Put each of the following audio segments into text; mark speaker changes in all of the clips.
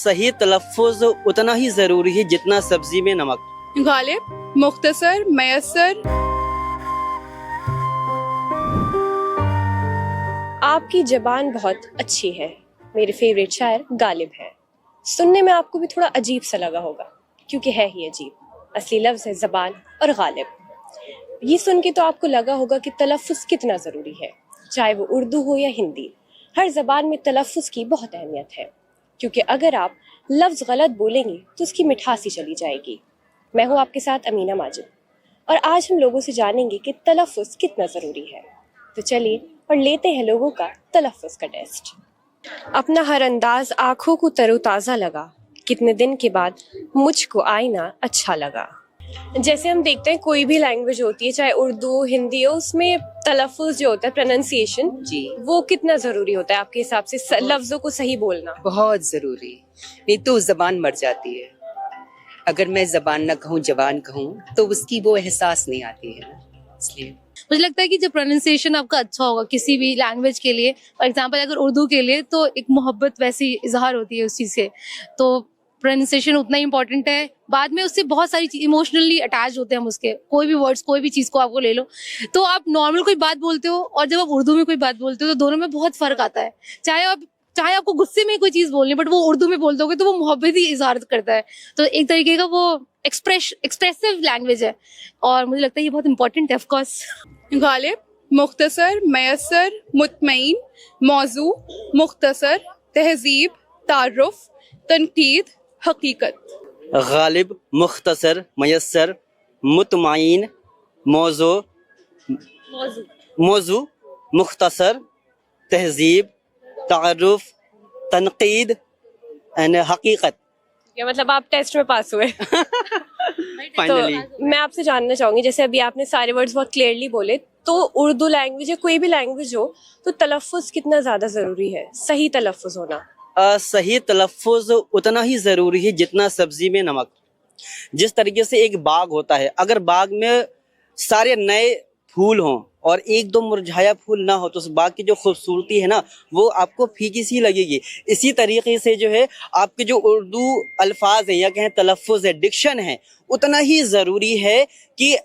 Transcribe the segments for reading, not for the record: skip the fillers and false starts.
Speaker 1: सही तलफ़्फ़ुज़ उतना ही ज़रूरी है जितना सब्ज़ी में नमक।
Speaker 2: गालिब, मुख्तसर, मयस्सर।
Speaker 3: आपकी ज़बान बहुत अच्छी है, मेरे फेवरेट शायर गालिब हैं। सुनने में आपको भी थोड़ा अजीब सा लगा होगा, क्योंकि है ही अजीब। असली लफ्ज़ है ज़बान और गालिब। ये सुन के तो आपको लगा होगा कि तलफ़्फ़ुज़ कितना ज़रूरी है, चाहे वो उर्दू हो या हिंदी। हर ज़बान में तलफ़्फ़ुज़ की बहुत अहमियत है, क्योंकि अगर आप लफ्ज़ गलत बोलेंगे तो उसकी मिठास ही चली जाएगी। मैं हूँ आपके साथ अमीना माजिद, और आज हम लोगों से जानेंगे कि तलफ़्फ़ुज़ कितना ज़रूरी है। तो चलिए और लेते हैं लोगों का तलफ़्फ़ुज़ का टेस्ट। अपना हर अंदाज आँखों को तरोताज़ा लगा, कितने दिन के बाद मुझको आईना अच्छा लगा। जैसे हम देखते हैं कोई भी लैंग्वेज होती है, चाहे उर्दू हिंदी हो, उसमें तलफ़्फ़ुज़ जो होता है, प्रोनंसिएशन
Speaker 4: जी
Speaker 3: वो कितना ज़रूरी होता है आपके हिसाब से, लफ्ज़ों को सही बोलना?
Speaker 4: बहुत ज़रूरी, नहीं तो ज़बान मर जाती है। अगर मैं ज़बान ना कहूँ जवान कहूँ तो उसकी वो एहसास नहीं आती है, इसलिए
Speaker 5: मुझे लगता है कि जब प्रोनाउंसिएशन आपका अच्छा होगा किसी भी लैंग्वेज के लिए, फॉर एग्जांपल अगर उर्दू के लिए, तो एक मोहब्बत वैसी इजहार होती है उस चीज़ से, तो प्रोनाउंसिएशन उतना ही इम्पोर्टेंट है। बाद में उससे बहुत सारी इमोशनली अटैच होते हैं हम उसके, कोई भी वर्ड्स कोई भी चीज़ को आपको ले लो, तो आप नॉर्मल कोई बात बोलते हो और जब आप उर्दू में कोई बात बोलते हो तो दोनों में बहुत फ़र्क आता है। चाहे आपको गुस्से में कोई चीज़ बोलनी, बट वो उर्दू में बोल दोगे तो वो मोहब्बत ही इजहार करता है, तो एक तरीके का वो एक्सप्रेसिव लैंग्वेज है, और मुझे लगता है ये बहुत इंपॉर्टेंट है ऑफ कोर्स।
Speaker 2: गालिब, मुख्तसर, मयस्सर, मुतमईन, मौजू, मुख्तसर, तहजीब, तारुफ, तनकीद, हकीकत।
Speaker 1: गालिब, मुख्तसर, मयस्सर, मुतमईन, मौजू, मुख्तसर, तहजीब, तारुफ, तनकीद एंड हकीकत।
Speaker 3: क्या मतलब आप टेस्ट में पास हुए?
Speaker 1: फाइनली
Speaker 3: तो मैं आपसे जानना चाहूंगी, जैसे अभी आपने सारे वर्ड्स बहुत क्लियरली बोले, तो उर्दू लैंग्वेज या कोई भी लैंग्वेज हो तो तलफ़्फ़ुज़ कितना ज़्यादा ज़रूरी है, सही तलफ़्फ़ुज़ होना?
Speaker 1: सही तलफ़्फ़ुज़ उतना ही ज़रूरी है जितना सब्ज़ी में नमक। जिस तरीके से एक बाग होता है, अगर बाग में सारे नए फूल हों और एक दो मुरझाया फूल ना हो तो उस बाग की जो खूबसूरती है ना, वो आपको फीकी सी लगेगी। इसी तरीके से जो है आपके जो उर्दू अल्फाज हैं या कहें तलफ़्फ़ुज़ है, डिक्शन है, उतना ही ज़रूरी है कि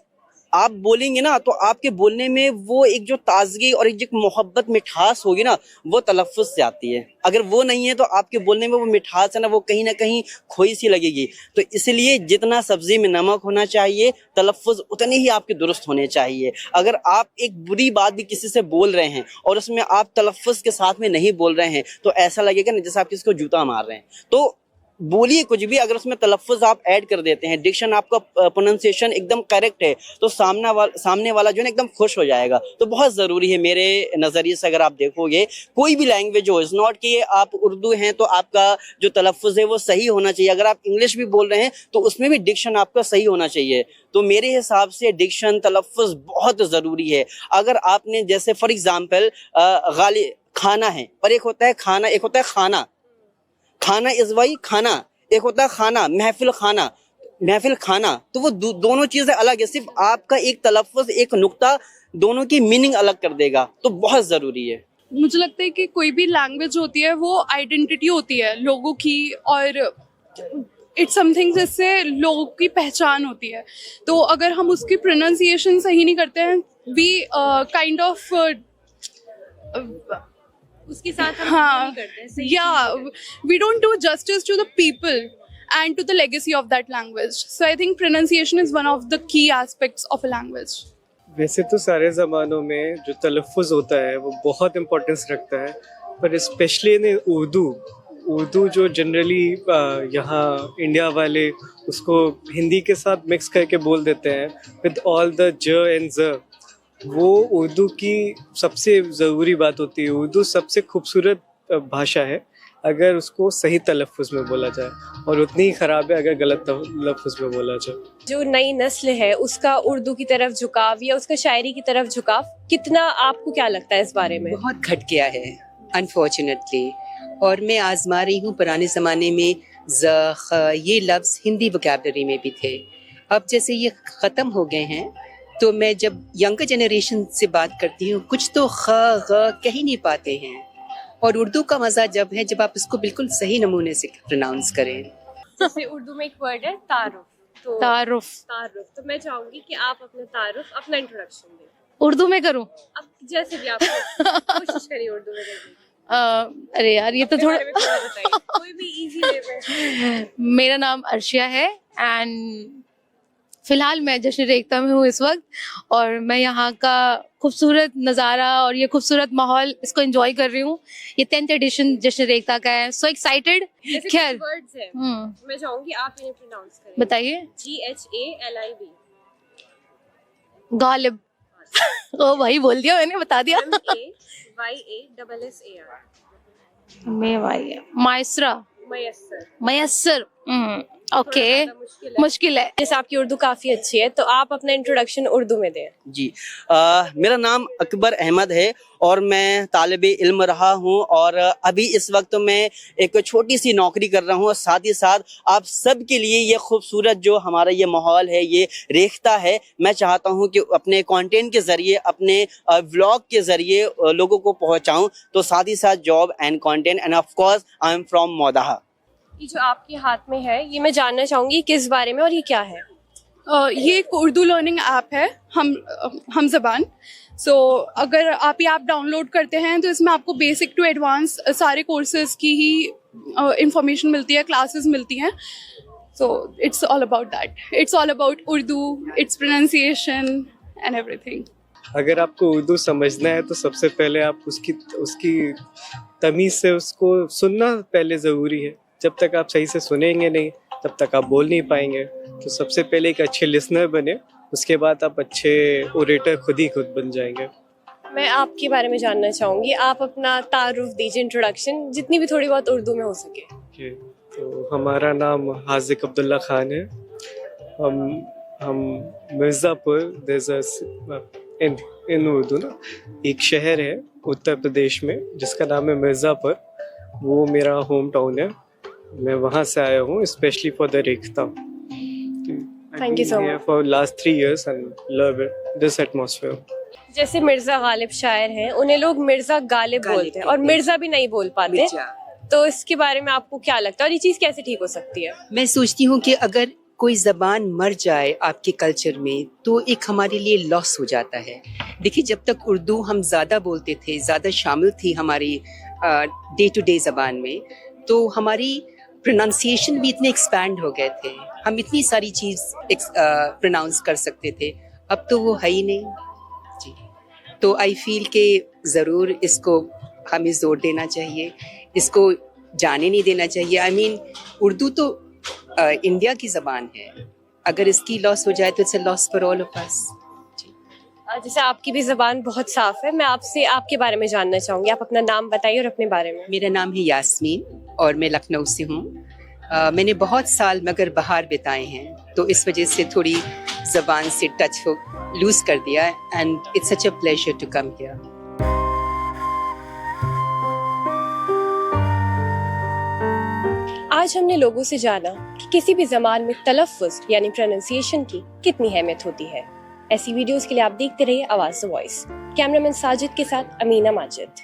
Speaker 1: आप बोलेंगे ना तो आपके बोलने में वो एक जो ताजगी और एक जो मोहब्बत मिठास होगी ना, वो तलफ़्फ़ुज़ से आती है। अगर वो नहीं है तो आपके बोलने में वो मिठास है ना, वो कहीं ना कहीं खोई सी लगेगी। तो इसलिए जितना सब्ज़ी में नमक होना चाहिए, तलफ़्फ़ुज़ उतने ही आपके दुरुस्त होने चाहिए। अगर आप एक बुरी बात भी किसी से बोल रहे हैं और उसमें आप तलफ़्फ़ुज़ के साथ में नहीं बोल रहे हैं, तो ऐसा लगेगा ना जैसे आप किसी को जूता मार रहे हैं। तो बोलिए कुछ भी, अगर उसमें तलफ़्फ़ुज़ आप ऐड कर देते हैं, डिक्शन आपका प्रोनंसिएशन एकदम करेक्ट है, तो सामने वाला जो है ना एकदम खुश हो जाएगा। तो बहुत ज़रूरी है मेरे नज़रिए से। अगर आप देखोगे कोई भी लैंग्वेज हो, इज़ नॉट कि आप उर्दू हैं तो आपका जो तलफ़्फ़ुज़ है वो सही होना चाहिए। अगर आप इंग्लिश भी बोल रहे हैं तो उसमें भी डिक्शन आपका सही होना चाहिए। तो मेरे हिसाब से डिक्शन तलफ़्फ़ुज़ बहुत ज़रूरी है। अगर आपने जैसे फॉर एग्ज़ाम्पल खाना है और एक होता है खाना, एक होता है खाना। खाना इज़ वाई खाना, एक होता है खाना, महफिल खाना, तो वो दोनों चीज़ें अलग है। सिर्फ आपका एक तलफ़्फ़ुज़, एक नुक्ता दोनों की मीनिंग अलग कर देगा, तो बहुत ज़रूरी है।
Speaker 2: मुझे लगता है कि कोई भी लैंग्वेज होती है वो आइडेंटिटी होती है लोगों की, और इट्स समथिंग जिससे लोगों की पहचान होती है। तो अगर हम उसकी प्रोनाउंसिएशन सही नहीं करते हैं, वी काइंड ऑफ
Speaker 5: उसके साथ हम
Speaker 2: हाँ,
Speaker 5: नहीं करते हैं, सही
Speaker 2: yeah,
Speaker 5: चीज़ है।
Speaker 2: we don't do justice to the people and to the legacy of that language. So I think pronunciation is one of the key aspects of a language.
Speaker 6: वैसे तो सारे ज़बानों में जो तलफ़्फ़ुज़ होता है वो बहुत इम्पोर्टेंस रखता है, पर स्पेशली इन उर्दू जो जनरली यहाँ इंडिया वाले उसको हिंदी के साथ मिक्स करके बोल देते हैं विद ऑल द ज एंड ज़, वो उर्दू की सबसे ज़रूरी बात होती है। उर्दू सबसे खूबसूरत भाषा है अगर उसको सही तलफ़्फ़ुज़ में बोला जाए, और उतनी ही ख़राब है अगर गलत तलफ़्फ़ुज़ में बोला जाए।
Speaker 3: जो नई नस्ल है उसका उर्दू की तरफ झुकाव या उसका शायरी की तरफ झुकाव कितना, आपको क्या लगता है इस बारे में?
Speaker 4: बहुत घट गया है अनफॉर्चुनेटली। और मैं आजमा रही हूँ, पुराने ज़माने में ये लफ्ज़ हिंदी वोकैबलरी में भी थे, अब जैसे ये ख़त्म हो गए हैं, तो मैं जब यंगर जनरेशन से बात करती हूँ, कुछ तो ख ग कह ही नहीं पाते हैं, اور اردو کا مزہ جب ہے جب آپ اس کو بالکل صحیح نمونے سے پروناؤنس کریں.
Speaker 3: جیسے اردو میں ایک ورڈ ہے تعارف، تو
Speaker 5: تعارف
Speaker 3: تو میں چاہوں گی کہ آپ اپنا تعارف، اپنا انٹروڈکشن دیں.
Speaker 5: اردو میں کروں؟
Speaker 3: اب جیسے بھی آپ کوشش کریے اردو میں کرنے کی.
Speaker 5: ارے یار یہ تو
Speaker 3: بارے میں تھوڑا بتائیے، کوئی بھی ایزی وے میں.
Speaker 5: میرا نام عرشیہ ہے اینڈ فی الحال میں جشن ایکتا میں ہوں اس وقت، اور میں یہاں کا خوبصورت نظارہ اور یہ خوبصورت ماحول اس کو انجوائے کر رہی ہوں. یہ 10th ایڈیشن جشن ایکتا کا ہے، سو ایکسائٹیڈ. خیر
Speaker 3: ورڈز ہیں، میں چاہوں گی آپ انہیں پروناؤنس کریں.
Speaker 5: بتائیے.
Speaker 3: GHALIB.
Speaker 5: غالب. او بھائی بول دیا میں نے، بتا دیا.
Speaker 3: MAYASSAR.
Speaker 5: مائسرا. میسر. اوکے مشکل ہے.
Speaker 3: جیسے آپ کی اردو کافی اچھی ہے تو آپ اپنا انٹروڈکشن اردو میں دیں.
Speaker 1: جی میرا نام اکبر احمد ہے اور میں طالب علم رہا ہوں، اور ابھی اس وقت میں ایک چھوٹی سی نوکری کر رہا ہوں، اور ساتھ ہی ساتھ آپ سب کے لیے یہ خوبصورت جو ہمارا یہ ماحول ہے، یہ ریختہ ہے، میں چاہتا ہوں کہ اپنے کانٹینٹ کے ذریعے، اپنے ولاگ کے ذریعے لوگوں کو پہنچاؤں. تو ساتھ ہی ساتھ job and content and of course I am from مودھا.
Speaker 3: یہ جو آپ کے ہاتھ میں ہے یہ میں جاننا چاہوں گی کس بارے میں اور یہ کیا ہے؟
Speaker 2: یہ ایک اردو لرننگ ایپ ہے، ہم زبان. سو اگر آپ یہ ایپ ڈاؤن لوڈ کرتے ہیں تو اس میں آپ کو بیسک ٹو ایڈوانس سارے کورسز کی ہی انفارمیشن ملتی ہے، کلاسز ملتی ہیں. So it's all about that, it's all about Urdu, it's pronunciation and everything.
Speaker 6: اگر آپ کو اردو سمجھنا ہے تو سب سے پہلے آپ اس کی تمیز سے اس کو سننا پہلے ضروری ہے. جب تک آپ صحیح سے سنیں گے نہیں تب تک آپ بول نہیں پائیں گے. تو سب سے پہلے ایک اچھے لسنر بنے، اس کے بعد آپ اچھے اوریٹر خود بن جائیں گے.
Speaker 3: میں آپ کے بارے میں جاننا چاہوں گی، آپ اپنا تعارف دیجیے، انٹروڈکشن جتنی بھی تھوڑی بہت اردو میں ہو سکے.
Speaker 6: جی، تو ہمارا نام حاذق عبداللہ خان ہے. ہم مرزا پور ان اردو نا ایک شہر ہے اتر پردیش میں جس کا نام ہے مرزا پور. وہ میرا ہوم ٹاؤن ہے، میں وہاں سے آیا ہوں specially for the Rekhta.
Speaker 3: Thank you so much.
Speaker 6: For last 3 years and love this atmosphere.
Speaker 3: جیسے مرزا غالب شاعر ہیں، انہیں لوگ مرزا غالب بولتے ہیں اور مرزا بھی نہیں بول پاتے، تو اس کے بارے میں آپ کو کیا لگتا ہے اور یہ چیز کیسے ٹھیک ہو سکتی ہے؟
Speaker 4: میں سوچتی ہوں کہ اگر کوئی زبان مر جائے آپ کے کلچر میں تو ایک ہمارے لیے لاس ہو جاتا ہے. دیکھیے جب تک اردو ہم زیادہ بولتے تھے، زیادہ شامل تھی ہماری ڈے ٹو ڈے زبان میں، تو ہماری پروننسیشن بھی اتنے ایکسپینڈ ہو گئے تھے، ہم اتنی ساری چیز پروناؤنس کر سکتے تھے. اب تو وہ ہے ہی نہیں. جی، تو آئی فیل کہ ضرور اس کو ہمیں زور دینا چاہیے، اس کو جانے نہیں دینا چاہیے. آئی مین اردو تو انڈیا کی زبان ہے، اگر اس کی لاس ہو جائے تو it's a loss for all of us.
Speaker 3: جیسے آپ کی بھی زبان بہت صاف ہے، میں آپ سے آپ کے بارے میں جاننا چاہوں گی. آپ اپنا نام بتائیے اور اپنے بارے میں.
Speaker 4: میرا نام ہے یاسمین اور میں لکھنؤ سے ہوں. میں نے بہت سال مگر بہار بتائے ہیں، تو اس وجہ سے تھوڑی زبان سے ٹچ لوز کر دیا، and it's such a pleasure to come here.
Speaker 3: آج ہم نے لوگوں سے جانا کہ کسی بھی زبان میں تلفظ یعنی پروننسیشن کی کتنی اہمیت ہوتی ہے. ایسی ویڈیوز کے لیے آپ دیکھتے رہیے آواز وائس. کیمرہ مین ساجد کے ساتھ امینہ ماجد.